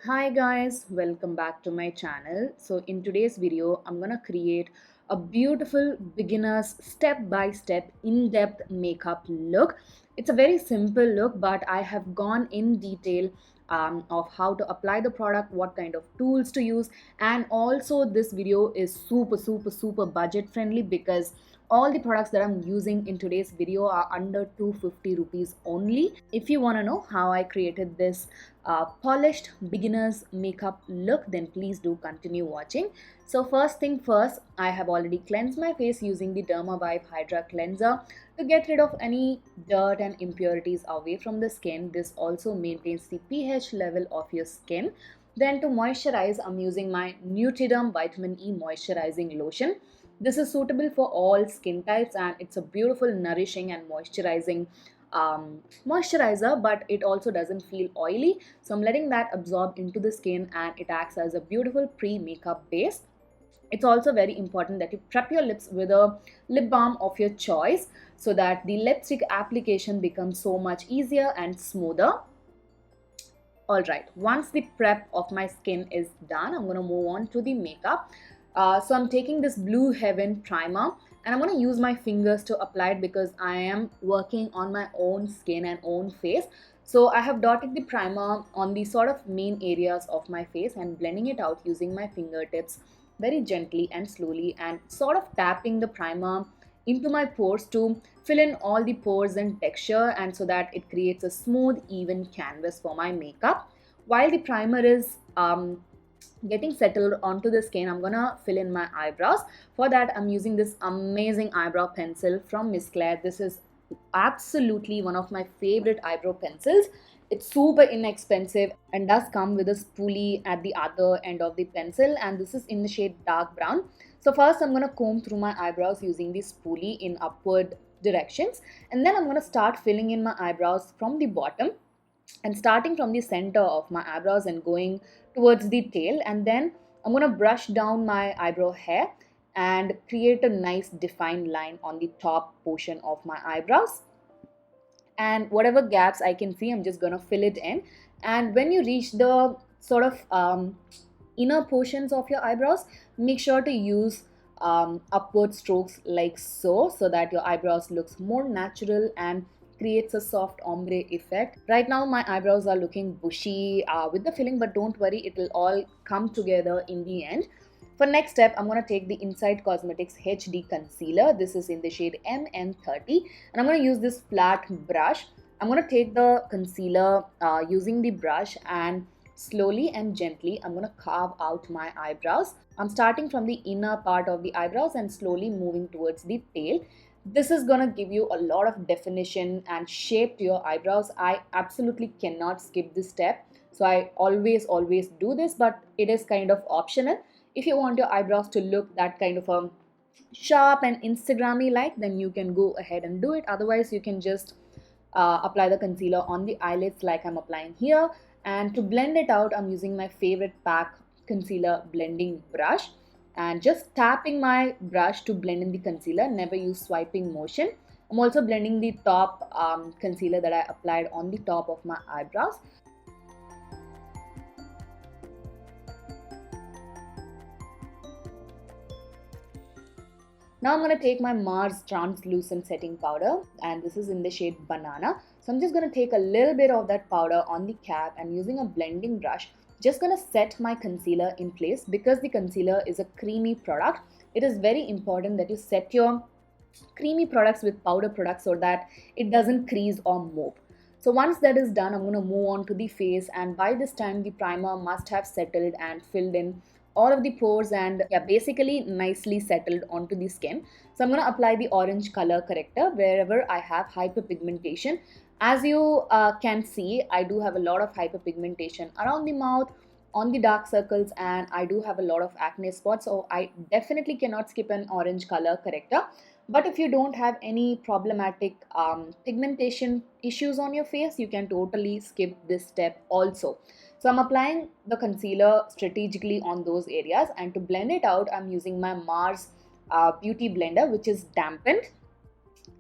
Hi guys, welcome back to my channel. So in today's video, I'm gonna create a beautiful beginner's step-by-step in-depth makeup look. It's a very simple look, but I have gone in detail of how to apply the product, what kind of tools to use, and also this video is super budget friendly because all the products that I'm using in today's video are under 250 rupees only. If you want to know how I created this polished beginner's makeup look, then please do continue watching. So first thing first, I have already cleansed my face using the Dermavive Hydra cleanser to get rid of any dirt and impurities away from the skin. This also maintains the pH level of your skin. Then to moisturize, I'm using my Neutriderm Vitamin E Moisturizing Lotion. This is suitable for all skin types and it's a beautiful, nourishing and moisturizing moisturizer, but it also doesn't feel oily. So I'm letting that absorb into the skin and it acts as a beautiful pre-makeup base. It's also very important that you prep your lips with a lip balm of your choice so that the lipstick application becomes so much easier and smoother. Alright, once the prep of my skin is done, I'm going to move on to the makeup. So I'm taking this Blue Heaven primer and I'm going to use my fingers to apply it because I am working on my own skin and own face. So I have dotted the primer on the sort of main areas of my face and blending it out using my fingertips very gently and slowly and sort of tapping the primer into my pores to fill in all the pores and texture, and so that it creates a smooth even canvas for my makeup. While the primer is getting settled onto the skin, I'm gonna fill in my eyebrows. For that, I'm using this amazing eyebrow pencil from Miss Claire. This is absolutely one of my favorite eyebrow pencils. It's super inexpensive and does come with a spoolie at the other end of the pencil, and this is in the shade dark brown. So first I'm going to comb through my eyebrows using the spoolie in upward directions, and then I'm going to start filling in my eyebrows from the bottom and starting from the center of my eyebrows and going towards the tail, and then I'm going to brush down my eyebrow hair and create a nice defined line on the top portion of my eyebrows. And whatever gaps I can see, I'm just gonna fill it in. And when you reach the sort of inner portions of your eyebrows, make sure to use upward strokes like so that your eyebrows looks more natural and creates a soft ombre effect. Right now my eyebrows are looking bushy with the filling, but don't worry, it will all come together in the end. For next step, I'm going to take the Inside Cosmetics HD Concealer. This is in the shade MN30. And I'm going to use this flat brush. I'm going to take the concealer using the brush and slowly and gently, I'm going to carve out my eyebrows. I'm starting from the inner part of the eyebrows and slowly moving towards the tail. This is going to give you a lot of definition and shape to your eyebrows. I absolutely cannot skip this step. So I always do this, but it is kind of optional. If you want your eyebrows to look that kind of a sharp and Instagrammy like, then you can go ahead and do it. Otherwise, you can just apply the concealer on the eyelids like I'm applying here. And to blend it out, I'm using my favorite pack concealer blending brush and just tapping my brush to blend in the concealer. Never use swiping motion. I'm also blending the top concealer that I applied on the top of my eyebrows. Now I'm going to take my Mars translucent setting powder, and this is in the shade Banana. So I'm just going to take a little bit of that powder on the cap and using a blending brush, just going to set my concealer in place. Because the concealer is a creamy product, it is very important that you set your creamy products with powder products so that it doesn't crease or move. So once that is done, I'm going to move on to the face, and by this time the primer must have settled and filled in all of the pores and basically nicely settled onto the skin. So I'm going to apply the orange color corrector wherever I have hyperpigmentation. As you can see, I do have a lot of hyperpigmentation around the mouth, on the dark circles, and I do have a lot of acne spots, so I definitely cannot skip an orange color corrector. But if you don't have any problematic pigmentation issues on your face, you can totally skip this step also. So I'm applying the concealer strategically on those areas, and to blend it out, I'm using my Mars Beauty Blender, which is dampened.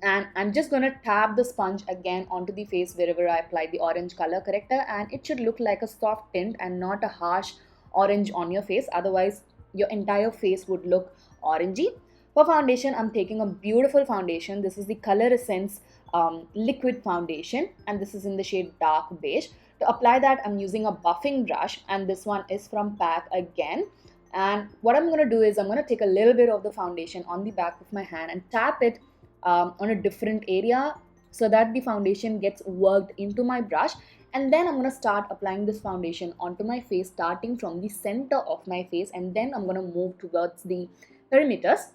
And I'm just going to tap the sponge again onto the face wherever I applied the orange color corrector, and it should look like a soft tint and not a harsh orange on your face. Otherwise your entire face would look orangey. For foundation, I'm taking a beautiful foundation. This is the Coloressence liquid foundation, and this is in the shade dark beige. To apply that, I'm using a buffing brush, and this one is from PAC again. And what I'm going to do is I'm going to take a little bit of the foundation on the back of my hand and tap it on a different area so that the foundation gets worked into my brush. And then I'm going to start applying this foundation onto my face, starting from the center of my face, and then I'm going to move towards the perimeters.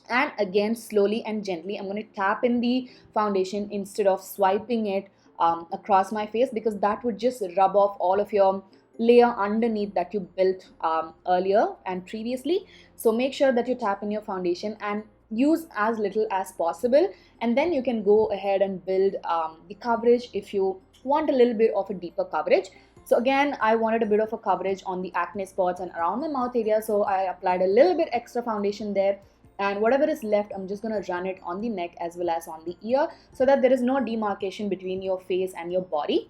And again, slowly and gently, I'm going to tap in the foundation instead of swiping it across my face, because that would just rub off all of your layer underneath that you built earlier and previously. So make sure that you tap in your foundation and use as little as possible, and then you can go ahead and build the coverage if you want a little bit of a deeper coverage. So again, I wanted a bit of a coverage on the acne spots and around my mouth area, so I applied a little bit extra foundation there. And whatever is left, I'm just going to run it on the neck as well as on the ear, so that there is no demarcation between your face and your body.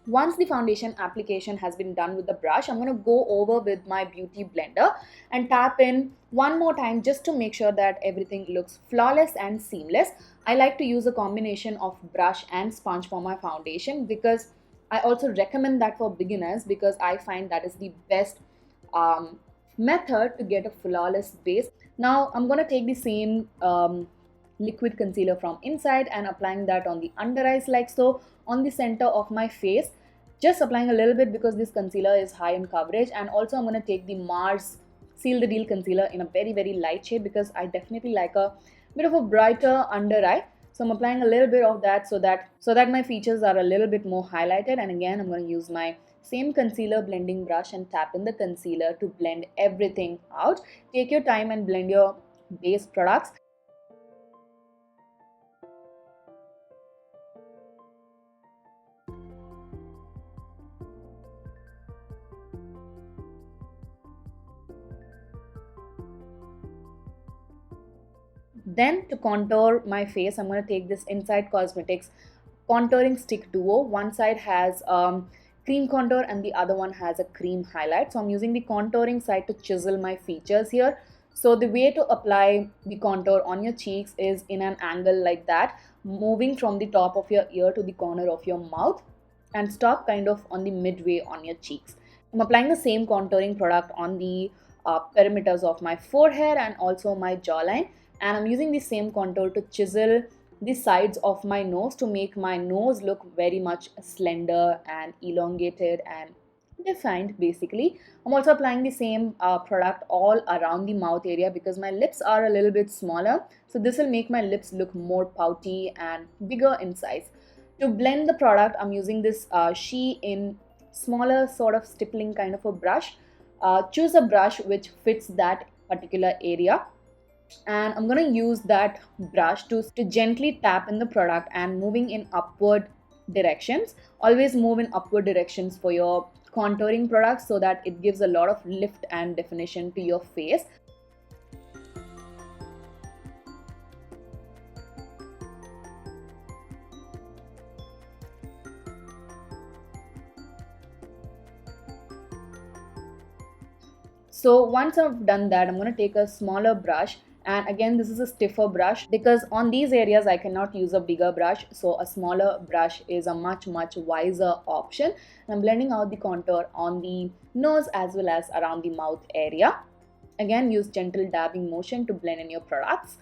Once the foundation application has been done with the brush, I'm going to go over with my beauty blender and tap in one more time just to make sure that everything looks flawless and seamless. I like to use a combination of brush and sponge for my foundation, because I also recommend that for beginners, because I find that is the best method to get a flawless base. Now I'm going to take the same liquid concealer from inside and applying that on the under eyes like so, on the center of my face, just applying a little bit because this concealer is high in coverage. And also I'm going to take the Mars Seal the Deal concealer in a very light shade, because I definitely like a bit of a brighter under eye. So I'm applying a little bit of that so that my features are a little bit more highlighted. And again, I'm going to use my same concealer blending brush and tap in the concealer to blend everything out. Take your time and blend your base products. Then to contour my face, I'm going to take this Inside Cosmetics contouring stick duo. One side has cream contour and the other one has a cream highlight. So I'm using the contouring side to chisel my features here. So the way to apply the contour on your cheeks is in an angle like that, moving from the top of your ear to the corner of your mouth, and stop kind of on the midway on your cheeks. I'm applying the same contouring product on the perimeters of my forehead and also my jawline, and I'm using the same contour to chisel the sides of my nose to make my nose look very much slender and elongated and defined basically. I'm also applying the same product all around the mouth area because my lips are a little bit smaller, so this will make my lips look more pouty and bigger in size. To blend the product, I'm using this Shein smaller sort of stippling kind of a brush. Choose a brush which fits that particular area, and I'm going to use that brush to gently tap in the product and moving in upward directions. Always move in upward directions for your contouring products so that it gives a lot of lift and definition to your face. So once I've done that, I'm going to take a smaller brush, and again this is a stiffer brush because on these areas I cannot use a bigger brush, so a smaller brush is a much wiser option. And I'm blending out the contour on the nose as well as around the mouth area. Again, use gentle dabbing motion to blend in your products.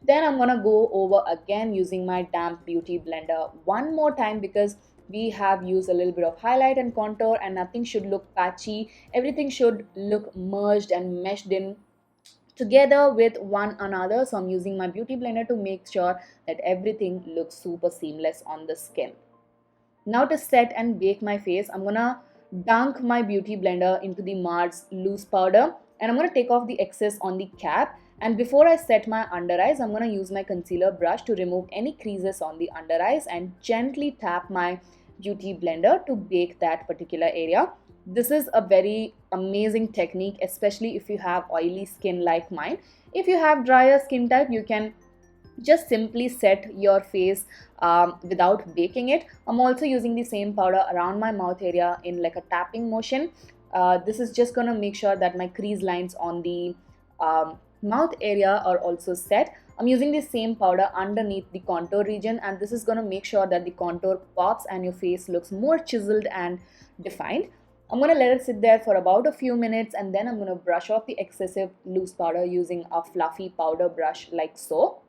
Then I'm going to go over again using my damp beauty blender one more time, because we have used a little bit of highlight and contour and nothing should look patchy. Everything should look merged and meshed in together with one another. So I'm using my beauty blender to make sure that everything looks super seamless on the skin. Now to set and bake my face, I'm gonna dunk my beauty blender into the Mars loose powder, and I'm gonna take off the excess on the cap. And before I set my under eyes, I'm gonna use my concealer brush to remove any creases on the under eyes and gently tap my beauty blender to bake that particular area. This is a very amazing technique, especially if you have oily skin like mine. If you have drier skin type, you can just simply set your face without baking it. I'm also using the same powder around my mouth area in like a tapping motion. This is just gonna make sure that my crease lines on the mouth area are also set. I'm using the same powder underneath the contour region, and this is gonna make sure that the contour pops and your face looks more chiseled and defined. I'm gonna let it sit there for about a few minutes, and then I'm gonna brush off the excessive loose powder using a fluffy powder brush like so,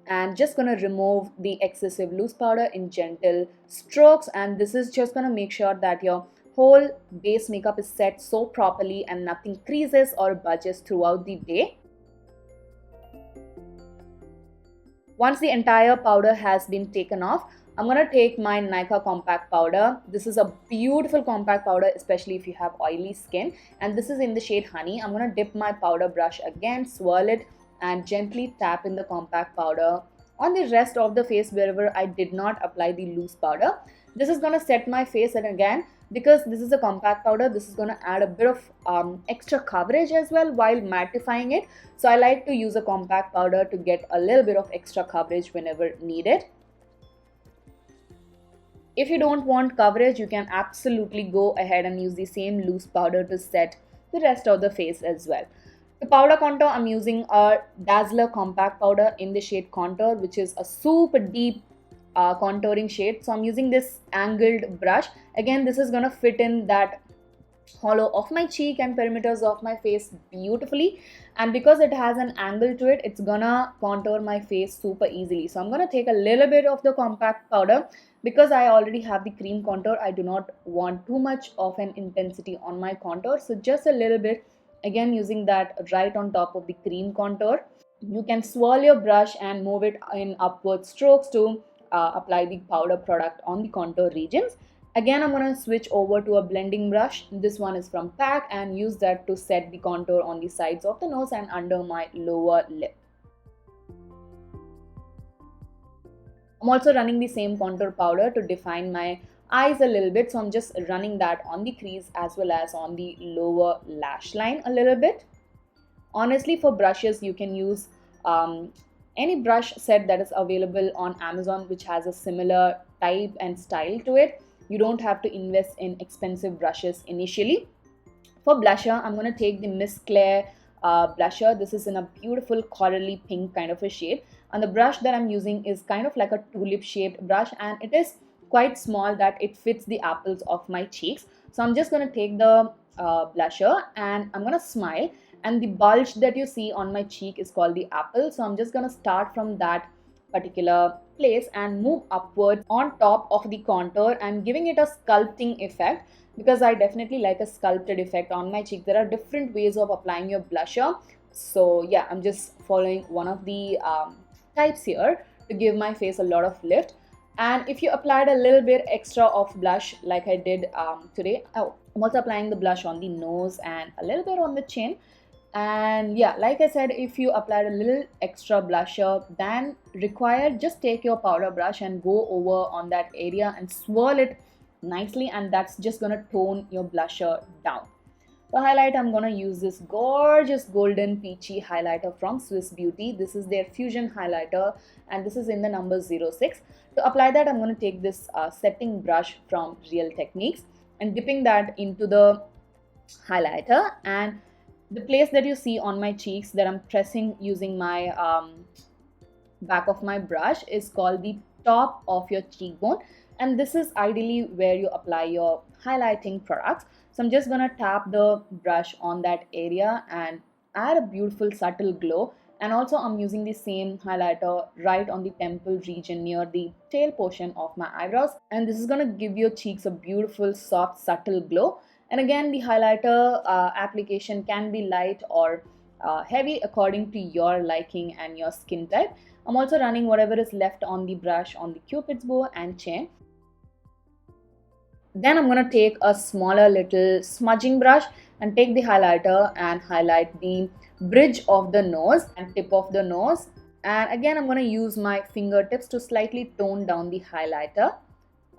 and just gonna remove the excessive loose powder in gentle strokes. And this is just gonna make sure that your whole base makeup is set so properly and nothing creases or budges throughout the day. Once the entire powder has been taken off, I'm gonna take my Nykaa compact powder. This is a beautiful compact powder, especially if you have oily skin, and this is in the shade Honey. I'm gonna dip my powder brush again, swirl it, and gently tap in the compact powder on the rest of the face wherever I did not apply the loose powder. This is gonna set my face, and again, because this is a compact powder, this is gonna add a bit of extra coverage as well while mattifying it. So I like to use a compact powder to get a little bit of extra coverage whenever needed. If you don't want coverage, you can absolutely go ahead and use the same loose powder to set the rest of the face as well. The powder contour, I'm using a Dazzler compact powder in the shade Contour, which is a super deep contouring shade. So I'm using this angled brush. Again, this is gonna fit in that hollow of my cheek and perimeters of my face beautifully, and because it has an angle to it, it's gonna contour my face super easily. So I'm gonna take a little bit of the compact powder. Because I already have the cream contour, I do not want too much of an intensity on my contour, so just a little bit, again using that right on top of the cream contour. You can swirl your brush and move it in upward strokes to apply the powder product on the contour regions. Again, I'm going to switch over to a blending brush. This one is from PAC, and use that to set the contour on the sides of the nose and under my lower lip. I'm also running the same contour powder to define my eyes a little bit. So I'm just running that on the crease as well as on the lower lash line a little bit. Honestly, for brushes, you can use any brush set that is available on Amazon which has a similar type and style to it. You don't have to invest in expensive brushes initially. For blusher, I'm going to take the Miss Claire blusher. This is in a beautiful corally pink kind of a shade, and the brush that I'm using is kind of like a tulip shaped brush, and it is quite small that it fits the apples of my cheeks. So I'm just going to take the blusher and I'm going to smile, and the bulge that you see on my cheek is called the apple. So I'm just going to start from that particular place and move upwards on top of the contour and giving it a sculpting effect, because I definitely like a sculpted effect on my cheek. There are different ways of applying your blusher. So yeah, I'm just following one of the types here to give my face a lot of lift. And if you applied a little bit extra of blush like I did today, I'm also applying the blush on the nose and a little bit on the chin. And yeah, like I said, if you applied a little extra blusher than required, just take your powder brush and go over on that area and swirl it nicely, and that's just gonna tone your blusher down. For highlight, I'm gonna use this gorgeous golden peachy highlighter from Swiss Beauty. This is their fusion highlighter, and this is in the number 06. To apply that, I'm gonna take this setting brush from Real Techniques and dipping that into the highlighter, and the place that you see on my cheeks that I'm pressing using my back of my brush is called the top of your cheekbone, and this is ideally where you apply your highlighting products. So I'm just gonna tap the brush on that area and add a beautiful subtle glow. And also I'm using the same highlighter right on the temple region near the tail portion of my eyebrows, and this is gonna give your cheeks a beautiful soft subtle glow. And again, the highlighter application can be light or heavy according to your liking and your skin type. I'm also running whatever is left on the brush on the cupid's bow and chin. Then I'm going to take a smaller little smudging brush and take the highlighter and highlight the bridge of the nose and tip of the nose. And again, I'm going to use my fingertips to slightly tone down the highlighter.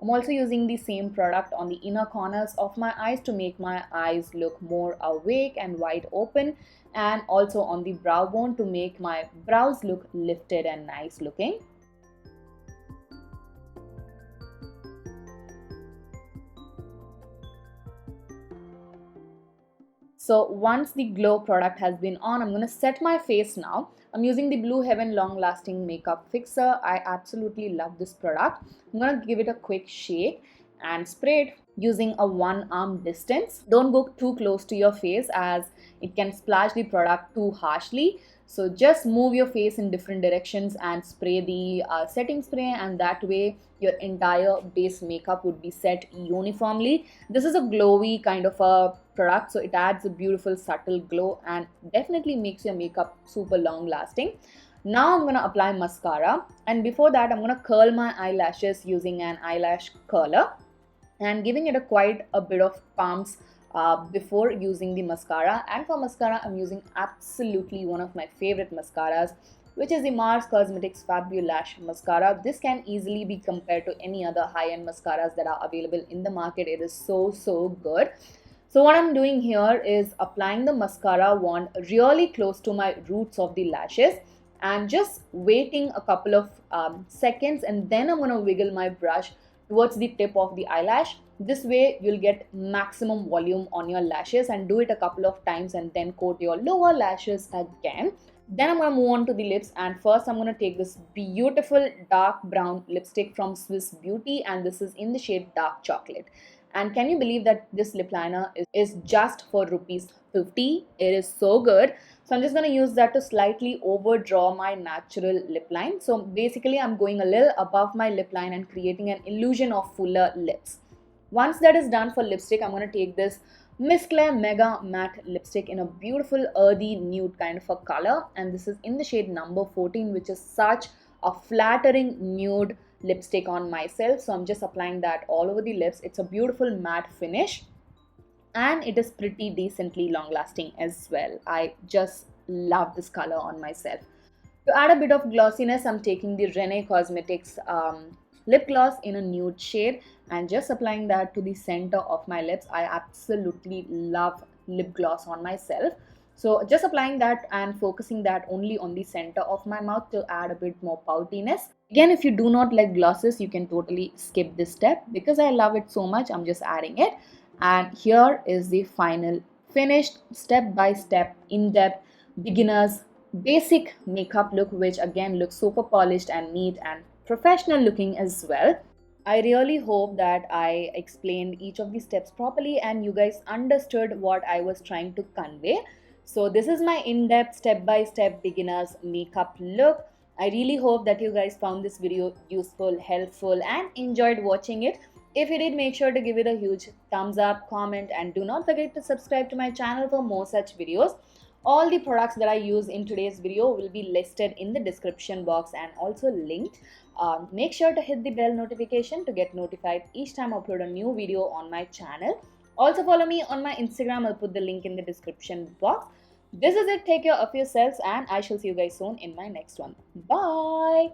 I'm also using the same product on the inner corners of my eyes to make my eyes look more awake and wide open, and also on the brow bone to make my brows look lifted and nice looking. So once the glow product has been on, I'm going to set my face now. I'm using the Blue Heaven Long Lasting Makeup Fixer. I absolutely love this product. I'm going to give it a quick shake and spray it using a one arm distance. Don't go too close to your face as it can splash the product too harshly. So just move your face in different directions and spray the setting spray, and that way your entire base makeup would be set uniformly. This is a glowy kind of a product, so it adds a beautiful subtle glow and definitely makes your makeup super long lasting. Now I'm going to apply mascara, and before that I'm going to curl my eyelashes using an eyelash curler and giving it quite a bit of pumps before using the mascara. And for mascara, I'm using absolutely one of my favorite mascaras, which is the Mars Cosmetics Fabulash Mascara. This can easily be compared to any other high-end mascaras that are available in the market. It is so good. So what I'm doing here is applying the mascara wand really close to my roots of the lashes and just waiting a couple of seconds, and then I'm going to wiggle my brush towards the tip of the eyelash. This way you'll get maximum volume on your lashes, and do it a couple of times and then coat your lower lashes again. Then I'm going to move on to the lips, and first I'm going to take this beautiful dark brown lipstick from Swiss Beauty, and this is in the shade Dark Chocolate. And can you believe that this lip liner is just for ₹50? It is so good. So I'm just going to use that to slightly overdraw my natural lip line. So basically I'm going a little above my lip line and creating an illusion of fuller lips. Once that is done for lipstick, I'm going to take this Miss Claire Mega Matte lipstick in a beautiful earthy nude kind of a color, and this is in the shade number 14, which is such a flattering nude lipstick on myself. So I'm just applying that all over the lips. It's a beautiful matte finish and it is pretty decently long lasting as well. I just love this color on myself. To add a bit of glossiness, I'm taking the Rene Cosmetics lip gloss in a nude shade and just applying that to the center of my lips. I absolutely love lip gloss on myself. So just applying that and focusing that only on the center of my mouth to add a bit more poutiness. Again, if you do not like glosses, you can totally skip this step. Because I love it so much, I'm just adding it. And here is the final finished step-by-step, in-depth, beginner's basic makeup look, which again looks super polished and neat and professional looking as well. I really hope that I explained each of the steps properly and you guys understood what I was trying to convey. So this is my in-depth step-by-step beginner's makeup look. I really hope that you guys found this video useful, helpful and enjoyed watching it. If you did, make sure to give it a huge thumbs up, comment, and do not forget to subscribe to my channel for more such videos. All the products that I use in today's video will be listed in the description box and also linked. Make sure to hit the bell notification to get notified each time I upload a new video on my channel. Also follow me on my Instagram. I'll put the link in the description box. This is it. Take care of yourselves and I shall see you guys soon in my next one. Bye.